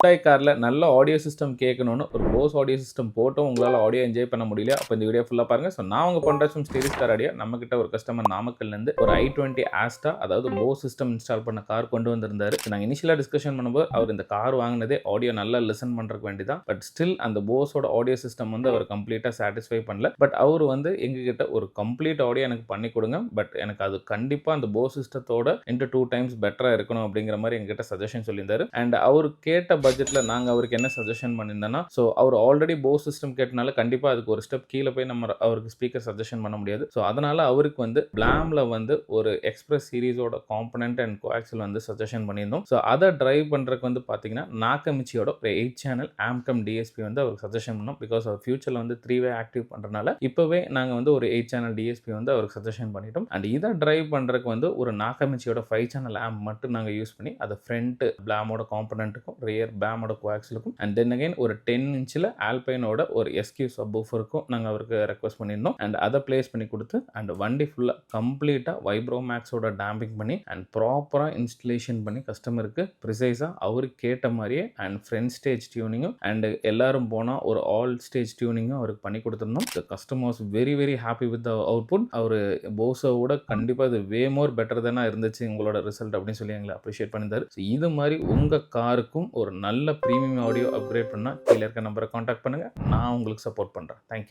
Hyundai கார்ல நல்ல audio system கேட்கணும்னு ஒரு Bose ஆடியோ சிஸ்டம் போட்டும் உங்களால ஆடியோ என்ஜாய் பண்ண முடியல. அப்ப இந்த வீடியோ ஃபுல்லா பாருங்க. நான் உங்க பொன்ராஜ் ஃப்ரம் ஸ்டீரியோஸ் கார் ஆடியோ. நம்மகிட்ட ஒரு கஸ்டமர் நாமக்கல்ல இருந்து ஒரு i20 Asta அதாவது Bose சிஸ்டம் இன்ஸ்டால் பண்ண கார் கொண்டு வந்திருந்தாரு. நாங்க இனிஷியலா டிஸ்கஷன் பண்ணும்போது அவர் இந்த கார் வாங்குனதே ஆடியோ நல்லா லிசன் பண்றதுக்கு வேண்டி தான். பட் ஸ்டில் அந்த Boseோட ஆடியோ சிஸ்டம் வந்து அவர் கம்ப்ளீட்டா சாட்டிஸ்ஃபை பண்ணல. பட் அவர் வந்து எங்ககிட்ட ஒரு கம்ப்ளீட் ஆடியோ எனக்கு பண்ணி கொடுங்க. பட் எனக்கு அது கண்டிப்பா அந்த Bose சிஸ்டத்தோட into 2 டைம்ஸ் பெட்டரா இருக்கணும் அப்படிங்கிற மாதிரி எங்ககிட்ட சஜஷன் சொல்லியிருந்தாரு. அண்ட் அவர் கேட்ட பட்ஜெட்ல நாங்க அவருக்கு என்ன சஜஷன் பண்ணியிருந்தோம்னா, ஸோ அவர் ஆல்ரெடி Bose சிஸ்டம் கேட்டனால கண்டிப்பா அதுக்கு ஒரு ஸ்டெப் கீழே போய் நம்ம அவருக்கு ஸ்பீக்கர் சஜஷன் பண்ண முடியாது. ஸோ அதனால அவருக்கு வந்து பிளாம்ல வந்து ஒரு எக்ஸ்பிரஸ் சீரிஸோட காம்பனன்ட் அண்ட் கோஆக்சில் வந்து சஜஷன் பண்ணியிருந்தோம். ஸோ அதை டிரைவ் பண்றதுக்கு வந்து பாத்தீங்கன்னா நாகமிச்சியோட ஒரு 8 சேனல் ஆம்கம் டிஎஸ்பி வந்து அவருக்கு சஜஷன் பண்ணோம். பிகாஸ் அவர் ஃபியூச்சர்ல வந்து 3-வே ஆக்டிவ் பண்றதுனால இப்பவே நாங்க வந்து ஒரு 8 சேனல் டிஎஸ்பி வந்து அவருக்கு சஜஷன் பண்ணிட்டோம். அண்ட் இதை டிரைவ் பண்றதுக்கு வந்து ஒரு நாகமிச்சியோட 5 சேனல் ஆம்ப் மட்டும் நாங்க யூஸ் பண்ணி அதை ஃப்ரண்ட் பிளாமோட காம்பனன்ட்டுக்கும் ரியர் பேமோட கோஆக்சிலுக்கும் அண்ட் தென் அகைன் ஒரு 10 இன்ச்சில் ஆல்பைனோட ஒரு எஸ்கியூ சப்வூஃபருக்கும் நாங்கள் அவருக்கு ரெக்வஸ்ட் பண்ணியிருந்தோம். அண்ட் அதை பிளேஸ் பண்ணி கொடுத்து அண்ட் வண்டி ஃபுல்லாக கம்ப்ளீட்டாக வைப்ரோ மேக்ஸோட டேம்பிங் பண்ணி அண்ட் ப்ராப்பராக இன்ஸ்டலேஷன் பண்ணி கஸ்டமருக்கு ப்ரிசைஸாக அவருக்கு கேட்ட மாதிரியே அண்ட் ஃப்ரண்ட் ஸ்டேஜ் டியூனிங்கும் அண்ட் எல்லாரும் போனால் ஒரு ஆல் ஸ்டேஜ் டியூனிங்கும் அவருக்கு பண்ணி கொடுத்துருந்தோம். The customers very very happy with the output. அவர் போஸோட கண்டிப்பாக இது வே மோர் பெட்டர் தானே இருந்துச்சு உங்களோட ரிசல்ட் அப்படின்னு சொல்லி எங்களை அப்ரிஷியேட் பண்ணியிருந்தாரு. ஸோ இது மாதிரி உங்கள் காருக்கும் ஒரு நல்ல ப்ரீமியம் ஆடியோ அப்கிரேட் பண்ணால் கீழே இருக்க நம்பரை காண்டாக்ட் பண்ணுங்கள். நான் உங்களுக்கு சப்போர்ட் பண்ணுறேன். தேங்க்யூ.